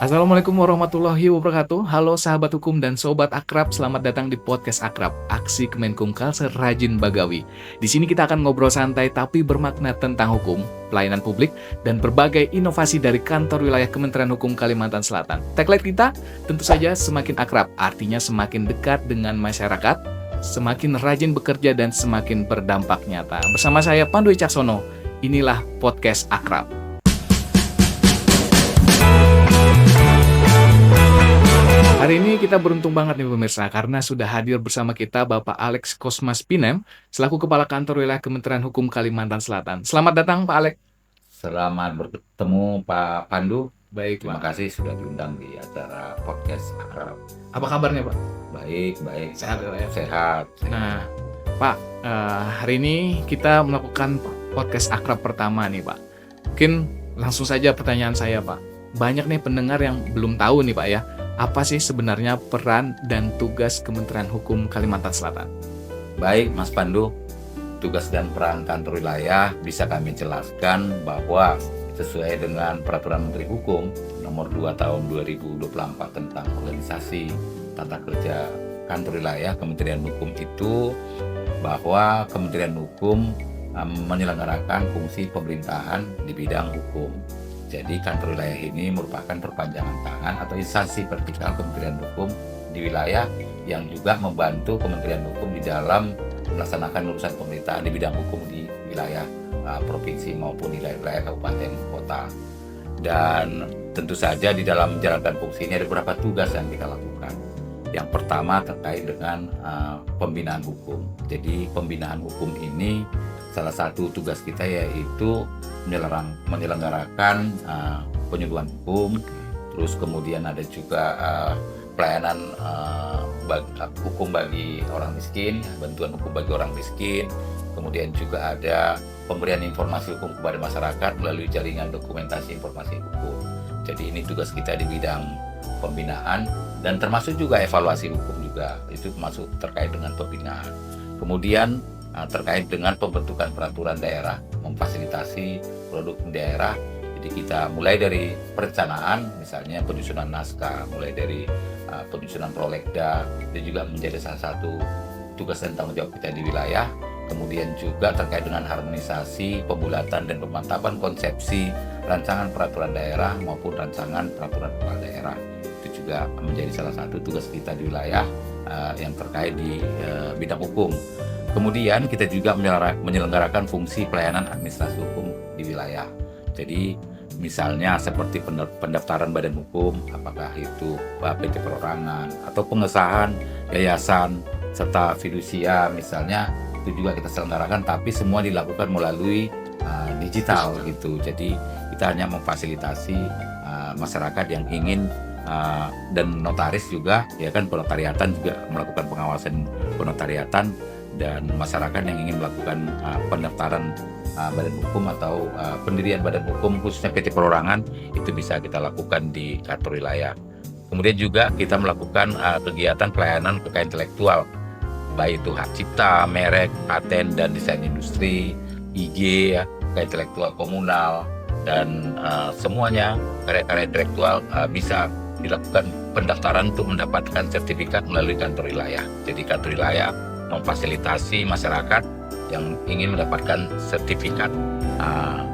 Assalamualaikum warahmatullahi wabarakatuh. Halo sahabat hukum dan sobat akrab, selamat datang di podcast Akrab, aksi Kemenkumham Serajin Bagawi. Di sini kita akan ngobrol santai tapi bermakna tentang hukum, pelayanan publik, dan berbagai inovasi dari kantor wilayah Kementerian Hukum Kalimantan Selatan. Tagline kita tentu saja semakin akrab, artinya semakin dekat dengan masyarakat, semakin rajin bekerja dan semakin berdampak nyata. Bersama saya Pandu Wicaksono, inilah podcast Akrab. Hari ini kita beruntung banget nih pemirsa, karena sudah hadir bersama kita Bapak Alex Kosmas Pinem, selaku Kepala Kantor Wilayah Kementerian Hukum Kalimantan Selatan. Selamat datang Pak Alex. Selamat bertemu Pak Pandu. Baik Terima Pak. kasih sudah diundang di acara podcast Akrab. Apa kabarnya Pak? Baik. Sehat ya? Sehat. Nah Pak, hari ini kita melakukan podcast Akrab pertama nih Pak. Mungkin langsung saja pertanyaan saya Pak. Banyak nih pendengar yang belum tahu nih Pak ya, apa sih sebenarnya peran dan tugas Kementerian Hukum Kalimantan Selatan? Baik Mas Pandu, tugas dan peran kantor wilayah bisa kami jelaskan bahwa sesuai dengan Peraturan Menteri Hukum Nomor 2 Tahun 2024 tentang organisasi tata kerja kantor wilayah Kementerian Hukum itu, bahwa Kementerian Hukum menyelenggarakan fungsi pemerintahan di bidang hukum. Jadi kantor wilayah ini merupakan perpanjangan tangan atau instansi vertikal Kementerian Hukum di wilayah yang juga membantu Kementerian Hukum di dalam melaksanakan urusan pemerintahan di bidang hukum di wilayah provinsi maupun di wilayah kabupaten kota. Dan tentu saja di dalam menjalankan fungsi ini ada beberapa tugas yang kita lakukan. Yang pertama terkait dengan pembinaan hukum. Jadi pembinaan hukum ini salah satu tugas kita yaitu menyelenggarakan penyuluhan hukum, terus kemudian ada juga pelayanan hukum bagi orang miskin, bantuan hukum bagi orang miskin, kemudian juga ada pemberian informasi hukum kepada masyarakat melalui jaringan dokumentasi informasi hukum. Jadi ini tugas kita di bidang pembinaan dan termasuk juga evaluasi hukum juga, itu masuk terkait dengan pembinaan. Kemudian terkait dengan pembentukan peraturan daerah, memfasilitasi produk daerah. Jadi kita mulai dari perencanaan, misalnya penyusunan naskah, mulai dari penyusunan prolegda, itu juga menjadi salah satu tugas dan tanggung jawab kita di wilayah. Kemudian juga terkait dengan harmonisasi, pembulatan dan pemantapan konsepsi rancangan peraturan daerah maupun rancangan peraturan kepala daerah. Itu juga menjadi salah satu tugas kita di wilayah yang terkait di bidang hukum. Kemudian kita juga menyelenggarakan fungsi pelayanan administrasi hukum di wilayah. Jadi misalnya seperti pendaftaran badan hukum, apakah itu PT perorangan atau pengesahan yayasan serta fidusia misalnya, itu juga kita selenggarakan, tapi semua dilakukan melalui digital gitu. Jadi kita hanya memfasilitasi masyarakat yang ingin dan notaris juga, ya kan, penotariatan juga melakukan pengawasan penotariatan, dan masyarakat yang ingin melakukan pendaftaran badan hukum atau pendirian badan hukum khususnya PT perorangan, itu bisa kita lakukan di kantor wilayah. Kemudian juga kita melakukan kegiatan pelayanan kekayaan intelektual, baik itu hak cipta, merek, paten dan desain industri, IG, kekayaan intelektual komunal, dan semuanya karya-karya intelektual bisa dilakukan pendaftaran untuk mendapatkan sertifikat melalui kantor wilayah. Jadi kantor wilayah memfasilitasi masyarakat yang ingin mendapatkan sertifikat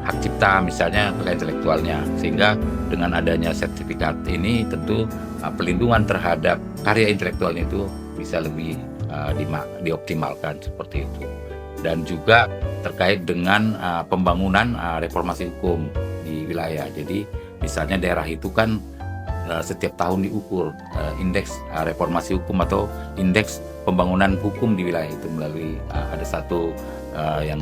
hak cipta misalnya kekayaan intelektualnya, sehingga dengan adanya sertifikat ini tentu pelindungan terhadap karya intelektual itu bisa lebih dioptimalkan seperti itu. Dan juga terkait dengan pembangunan reformasi hukum di wilayah. Jadi misalnya daerah itu kan setiap tahun diukur indeks reformasi hukum atau indeks pembangunan hukum di wilayah itu melalui ada satu yang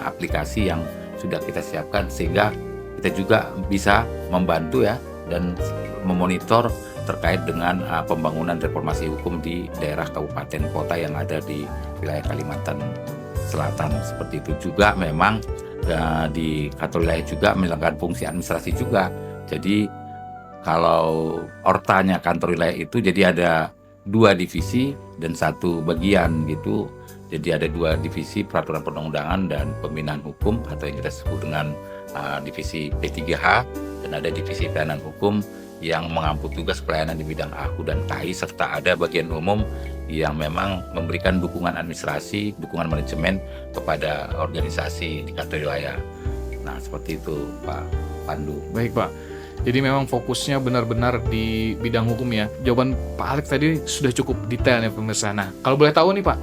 aplikasi yang sudah kita siapkan, sehingga kita juga bisa membantu ya dan memonitor terkait dengan pembangunan reformasi hukum di daerah kabupaten kota yang ada di wilayah Kalimantan Selatan. Seperti itu juga memang di kantor wilayah juga menjalankan fungsi administrasi juga. Jadi kalau ortanya kantor wilayah itu jadi ada 2 divisi dan 1 bagian gitu. Jadi ada 2 divisi, peraturan perundang-undangan dan pembinaan hukum atau yang kita sebut dengan divisi P3H, dan ada divisi pelayanan hukum yang mengampu tugas pelayanan di bidang AHU dan KAI, serta ada bagian umum yang memang memberikan dukungan administrasi, dukungan manajemen kepada organisasi di kantor wilayah. Nah, seperti itu Pak Pandu. Baik Pak, jadi memang fokusnya benar-benar di bidang hukum ya. Jawaban Pak Alex tadi sudah cukup detail ya pemirsa. Nah, kalau boleh tahu nih Pak,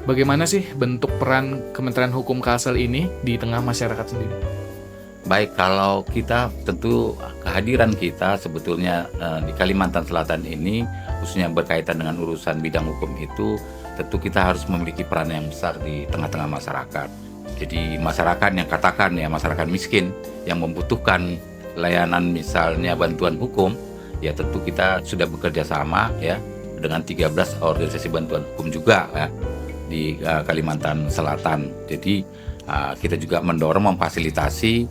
bagaimana sih bentuk peran Kementerian Hukum Kalsel ini di tengah masyarakat sendiri? Baik, kalau kita tentu kehadiran kita sebetulnya di Kalimantan Selatan ini, khususnya berkaitan dengan urusan bidang hukum itu, tentu kita harus memiliki peran yang besar di tengah-tengah masyarakat. Jadi masyarakat yang katakan ya masyarakat miskin yang membutuhkan layanan misalnya bantuan hukum, ya tentu kita sudah bekerja sama ya dengan 13 organisasi bantuan hukum juga ya di Kalimantan Selatan. Jadi kita juga mendorong memfasilitasi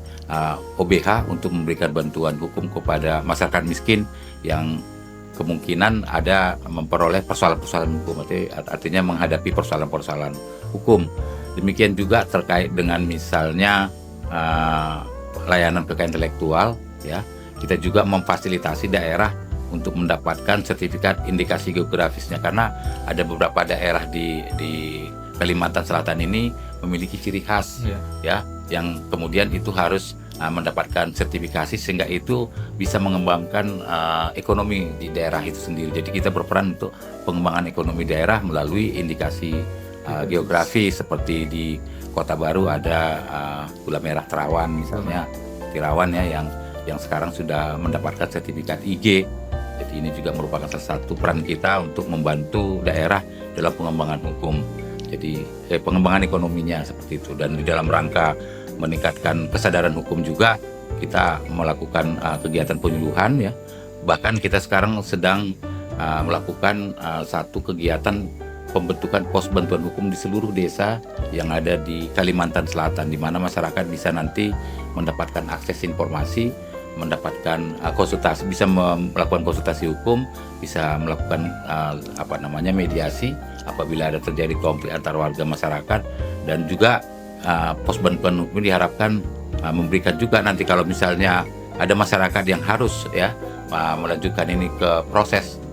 OBH untuk memberikan bantuan hukum kepada masyarakat miskin yang kemungkinan ada memperoleh persoalan-persoalan hukum, artinya menghadapi persoalan-persoalan hukum. Demikian juga terkait dengan misalnya layanan kekayaan intelektual, ya kita juga memfasilitasi daerah untuk mendapatkan sertifikat indikasi geografisnya, karena ada beberapa daerah di Kalimantan Selatan ini memiliki ciri khas ya yang kemudian itu harus mendapatkan sertifikasi sehingga itu bisa mengembangkan ekonomi di daerah itu sendiri. Jadi kita berperan untuk pengembangan ekonomi daerah melalui indikasi geografi, seperti di Kota Baru ada gula merah Terawan misalnya, Tirawan ya yang sekarang sudah mendapatkan sertifikat IG. Jadi ini juga merupakan salah satu peran kita untuk membantu daerah dalam pengembangan hukum. Jadi pengembangan ekonominya seperti itu, dan di dalam rangka meningkatkan kesadaran hukum juga kita melakukan kegiatan penyuluhan ya. Bahkan kita sekarang sedang melakukan satu kegiatan pembentukan pos bantuan hukum di seluruh desa yang ada di Kalimantan Selatan, di mana masyarakat bisa nanti mendapatkan akses informasi, mendapatkan konsultasi, bisa melakukan konsultasi hukum, bisa melakukan mediasi apabila ada terjadi konflik antar warga masyarakat, dan juga pos bantuan hukum diharapkan memberikan juga nanti kalau misalnya ada masyarakat yang harus ya melanjutkan ini ke proses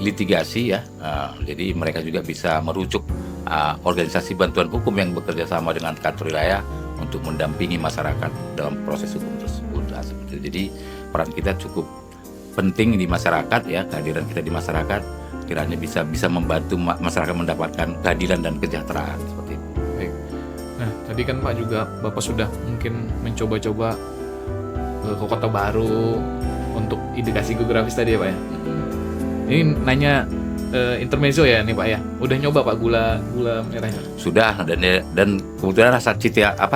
litigasi ya, jadi mereka juga bisa merujuk organisasi bantuan hukum yang bekerja sama dengan kantor wilayah untuk mendampingi masyarakat dalam proses hukum tersebut. Seperti itu. Jadi peran kita cukup penting di masyarakat ya, kehadiran kita di masyarakat kiranya bisa membantu masyarakat mendapatkan keadilan dan kesejahteraan seperti itu. Baik. Nah, tadi kan Pak juga Bapak sudah mungkin mencoba-coba ke Kota Baru untuk indikasi geografis tadi ya Pak ya. Ini nanya intermezzo ya nih Pak ya. Udah nyoba Pak gula merahnya? Sudah, dan kebetulan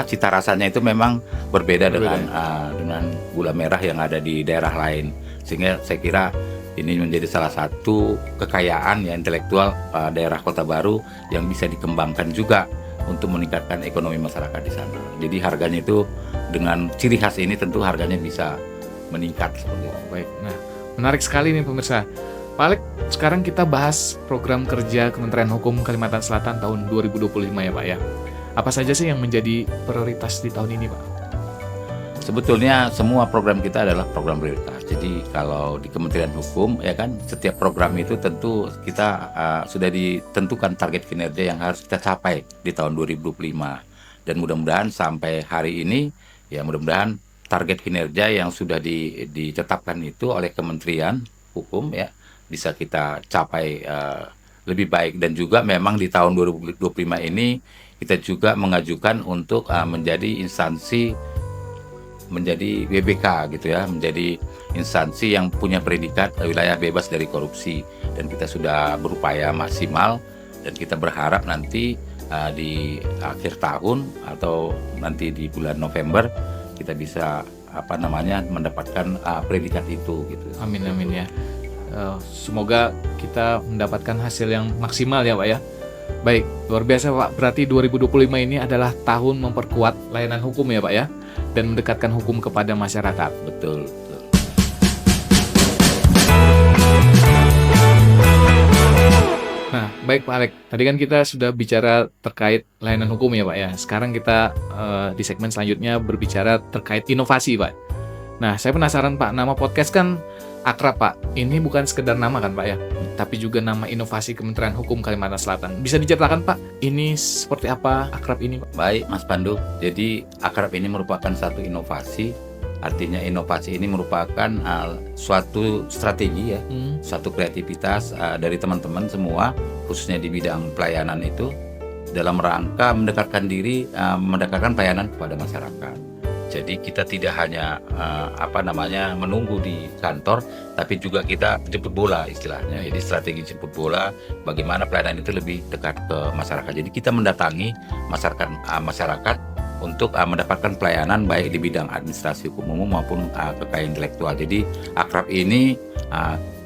cita rasanya itu memang berbeda dengan gula merah yang ada di daerah lain. Sehingga saya kira ini menjadi salah satu kekayaan ya intelektual daerah Kota Baru yang bisa dikembangkan juga untuk meningkatkan ekonomi masyarakat di sana. Jadi harganya itu dengan ciri khas ini tentu harganya bisa meningkat seperti itu. Baik. Nah, menarik sekali nih pemirsa. Pak Alex, sekarang kita bahas program kerja Kementerian Hukum Kalimantan Selatan tahun 2025 ya Pak ya. Apa saja sih yang menjadi prioritas di tahun ini Pak? Sebetulnya semua program kita adalah program prioritas. Jadi kalau di Kementerian Hukum ya kan, setiap program itu tentu kita sudah ditentukan target kinerja yang harus kita capai di tahun 2025. Dan mudah-mudahan sampai hari ini ya mudah-mudahan target kinerja yang sudah ditetapkan itu oleh Kementerian Hukum ya bisa kita capai lebih baik. Dan juga memang di tahun 2025 ini kita juga mengajukan untuk menjadi WBK gitu ya, menjadi instansi yang punya predikat wilayah bebas dari korupsi, dan kita sudah berupaya maksimal, dan kita berharap nanti di akhir tahun atau nanti di bulan November kita bisa mendapatkan predikat itu gitu. Amin ya. Semoga kita mendapatkan hasil yang maksimal ya Pak ya. Baik, luar biasa Pak. Berarti 2025 ini adalah tahun memperkuat layanan hukum ya Pak ya, dan mendekatkan hukum kepada masyarakat. Betul. Nah, baik Pak Alex. Tadi kan kita sudah bicara terkait layanan hukum ya Pak ya. Sekarang kita di segmen selanjutnya berbicara terkait inovasi Pak. Nah, saya penasaran Pak, nama podcast kan Akrab Pak. Ini bukan sekedar nama kan Pak ya, tapi juga nama inovasi Kementerian Hukum Kalimantan Selatan. Bisa diceritakan Pak, ini seperti apa Akrab ini Pak? Baik Mas Pandu, jadi Akrab ini merupakan satu inovasi. Artinya inovasi ini merupakan suatu strategi ya, suatu kreativitas dari teman-teman semua, khususnya di bidang pelayanan itu, dalam rangka mendekatkan diri, mendekatkan pelayanan kepada masyarakat. Jadi kita tidak hanya menunggu di kantor, tapi juga kita jemput bola istilahnya. Jadi strategi jemput bola, bagaimana pelayanan itu lebih dekat ke masyarakat. Jadi kita mendatangi masyarakat untuk mendapatkan pelayanan baik di bidang administrasi hukum umum maupun kekayaan intelektual. Jadi Akrab ini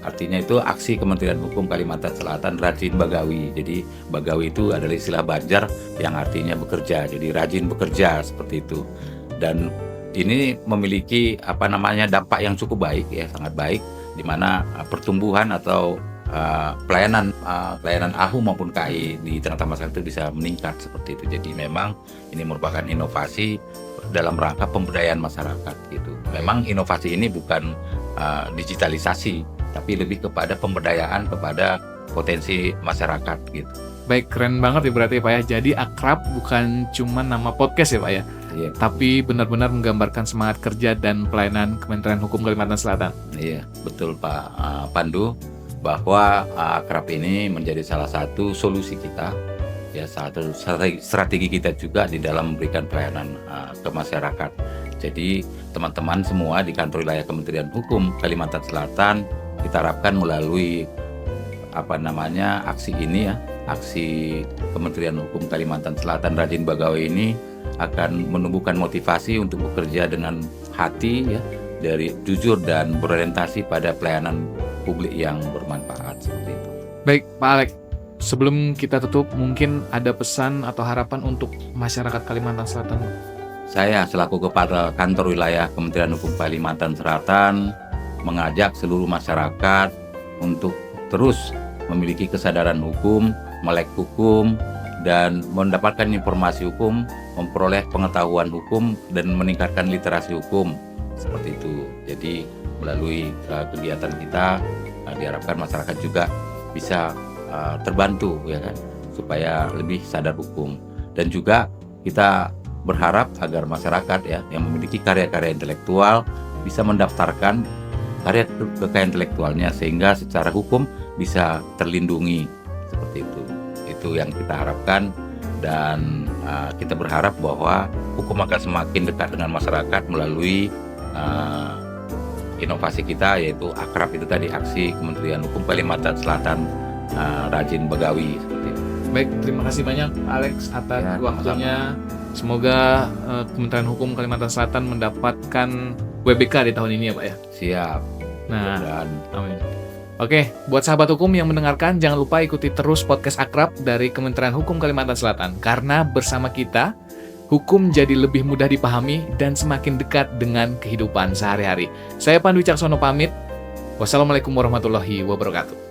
artinya itu aksi Kementerian Hukum Kalimantan Selatan Rajin Bagawi. Jadi Bagawi itu adalah istilah Banjar yang artinya bekerja. Jadi rajin bekerja seperti itu. Dan ini memiliki dampak yang cukup baik ya, sangat baik, di mana pertumbuhan atau pelayanan AHU maupun KAI di tengah-tengah masyarakat itu bisa meningkat seperti itu. Jadi memang ini merupakan inovasi dalam rangka pemberdayaan masyarakat gitu. Memang inovasi ini bukan digitalisasi, tapi lebih kepada pemberdayaan kepada potensi masyarakat gitu. Baik, keren banget ya berarti Pak ya. Jadi Akrab bukan cuma nama podcast ya Pak ya, tapi benar-benar menggambarkan semangat kerja dan pelayanan Kementerian Hukum Kalimantan Selatan. Iya, betul Pak Pandu, bahwa Akrab ini menjadi salah satu solusi kita, ya salah satu strategi kita juga di dalam memberikan pelayanan ke masyarakat. Jadi teman-teman semua di kantor wilayah Kementerian Hukum Kalimantan Selatan, kita harapkan melalui aksi ini ya, aksi Kementerian Hukum Kalimantan Selatan Rajin Bagawi ini akan menumbuhkan motivasi untuk bekerja dengan hati ya, dari jujur dan berorientasi pada pelayanan publik yang bermanfaat seperti itu. Baik Pak Alex, sebelum kita tutup mungkin ada pesan atau harapan untuk masyarakat Kalimantan Selatan. Saya selaku Kepala Kantor Wilayah Kementerian Hukum Kalimantan Selatan mengajak seluruh masyarakat untuk terus memiliki kesadaran hukum, melek hukum, dan mendapatkan informasi hukum, memperoleh pengetahuan hukum, dan meningkatkan literasi hukum seperti itu. Jadi melalui kegiatan kita diharapkan masyarakat juga bisa terbantu ya kan, supaya lebih sadar hukum. Dan juga kita berharap agar masyarakat ya yang memiliki karya-karya intelektual bisa mendaftarkan karya kekayaan intelektualnya sehingga secara hukum bisa terlindungi seperti itu. Itu yang kita harapkan, dan kita berharap bahwa hukum akan semakin dekat dengan masyarakat melalui inovasi kita, yaitu Akrab itu tadi, aksi Kementerian Hukum Kalimantan Selatan Rajin Bagawi seperti itu. Baik, terima kasih banyak Alex atas waktunya. Semoga Kementerian Hukum Kalimantan Selatan mendapatkan WBK di tahun ini ya Pak ya. Siap. Nah, amin. Oke, buat sahabat hukum yang mendengarkan, jangan lupa ikuti terus podcast Akrab dari Kementerian Hukum Kalimantan Selatan. Karena bersama kita, hukum jadi lebih mudah dipahami dan semakin dekat dengan kehidupan sehari-hari. Saya Pandu Wicaksono pamit. Wassalamualaikum warahmatullahi wabarakatuh.